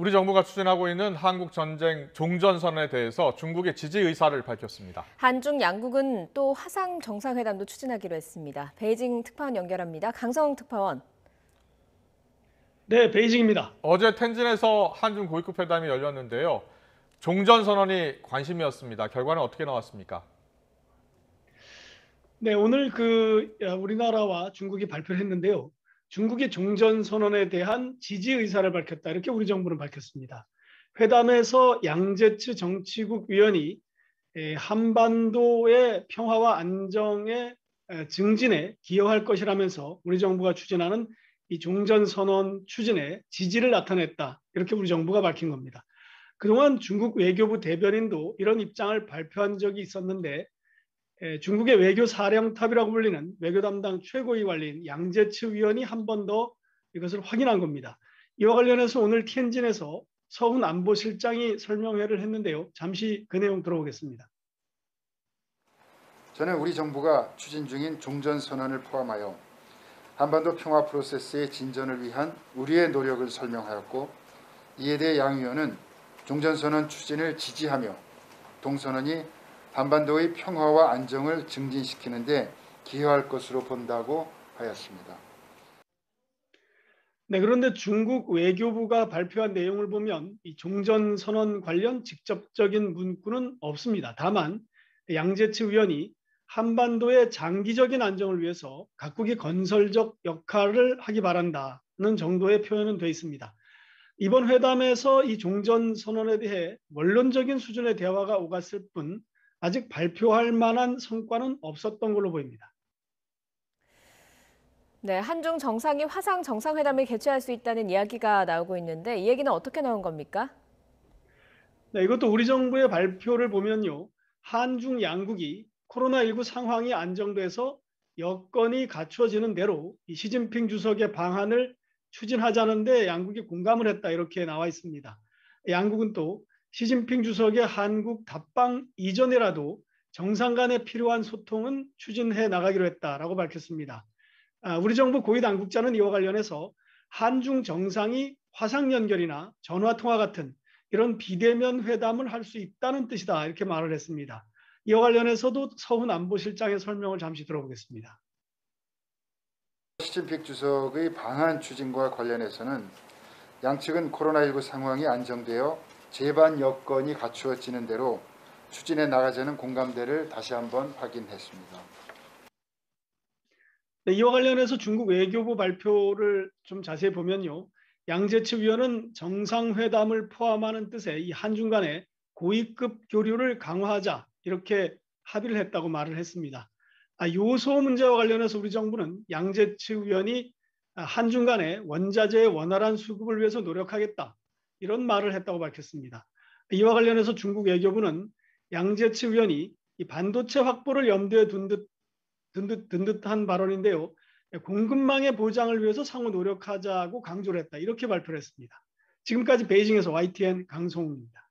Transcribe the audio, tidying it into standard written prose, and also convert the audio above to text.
우리 정부가 추진하고 있는 한국 전쟁 종전선언에 대해서 중국의 지지 의사를 밝혔습니다. 한중 양국은 또 화상 정상회담도 추진하기로 했습니다. 베이징 특파원 연결합니다. 강성 특파원. 네, 베이징입니다. 어제 텐진에서 한중 고위급 회담이 열렸는데요. 종전선언이 관심이었습니다. 결과는 어떻게 나왔습니까? 네, 오늘 우리나라와 중국이 발표를 했는데요. 중국이 종전선언에 대한 지지 의사를 밝혔다. 이렇게 우리 정부는 밝혔습니다. 회담에서 양제츠 정치국 위원이 한반도의 평화와 안정의 증진에 기여할 것이라면서 우리 정부가 추진하는 이 종전선언 추진에 지지를 나타냈다. 이렇게 우리 정부가 밝힌 겁니다. 그동안 중국 외교부 대변인도 이런 입장을 발표한 적이 있었는데 중국의 외교 사령탑이라고 불리는 외교 담당 최고위 관리인 양제츠 위원이 한 번 더 이것을 확인한 겁니다. 이와 관련해서 오늘 티안진에서 서훈 안보실장이 설명회를 했는데요. 잠시 그 내용 들어보겠습니다. 저는 우리 정부가 추진 중인 종전선언을 포함하여 한반도 평화 프로세스의 진전을 위한 우리의 노력을 설명하였고, 이에 대해 양 위원은 종전선언 추진을 지지하며 동선언이 한반도의 평화와 안정을 증진시키는 데 기여할 것으로 본다고 하였습니다. 네, 그런데 중국 외교부가 발표한 내용을 보면 이 종전선언 관련 직접적인 문구는 없습니다. 다만 양제츠 위원이 한반도의 장기적인 안정을 위해서 각국이 건설적 역할을 하기 바란다는 정도의 표현은 되어 있습니다. 이번 회담에서 이 종전선언에 대해 원론적인 수준의 대화가 오갔을 뿐 아직 발표할 만한 성과는 없었던 걸로 보입니다. 네, 한중 정상이 화상 정상회담을 개최할 수 있다는 이야기가 나오고 있는데 이 얘기는 어떻게 나온 겁니까? 네, 이것도 우리 정부의 발표를 보면요. 한중 양국이 코로나19 상황이 안정돼서 여건이 갖추어지는 대로 이 시진핑 주석의 방안을 추진하자는데 양국이 공감을 했다 이렇게 나와 있습니다. 양국은 또 시진핑 주석의 한국 답방 이전이라도 정상 간에 필요한 소통은 추진해 나가기로 했다라고 밝혔습니다. 우리 정부 고위 당국자는 이와 관련해서 한중 정상이 화상 연결이나 전화 통화 같은 이런 비대면 회담을 할 수 있다는 뜻이다 이렇게 말을 했습니다. 이와 관련해서도 서훈 안보실장의 설명을 잠시 들어보겠습니다. 시진핑 주석의 방한 추진과 관련해서는 양측은 코로나19 상황이 안정되어 제반 여건이 갖추어지는 대로 추진해 나가자는 공감대를 다시 한번 확인했습니다. 네, 이와 관련해서 중국 외교부 발표를 좀 자세히 보면요. 양제츠 위원은 정상회담을 포함하는 뜻의 이 한중 간의 고위급 교류를 강화하자 이렇게 합의를 했다고 말을 했습니다. 요소 문제와 관련해서 우리 정부는 양제츠 위원이 한중 간의 원자재의 원활한 수급을 위해서 노력하겠다 이런 말을 했다고 밝혔습니다. 이와 관련해서 중국 외교부는 양제츠 위원이 이 반도체 확보를 염두에 둔 듯한 발언인데요. 공급망의 보장을 위해서 상호 노력하자고 강조를 했다. 이렇게 발표를 했습니다. 지금까지 베이징에서 YTN 강송우입니다.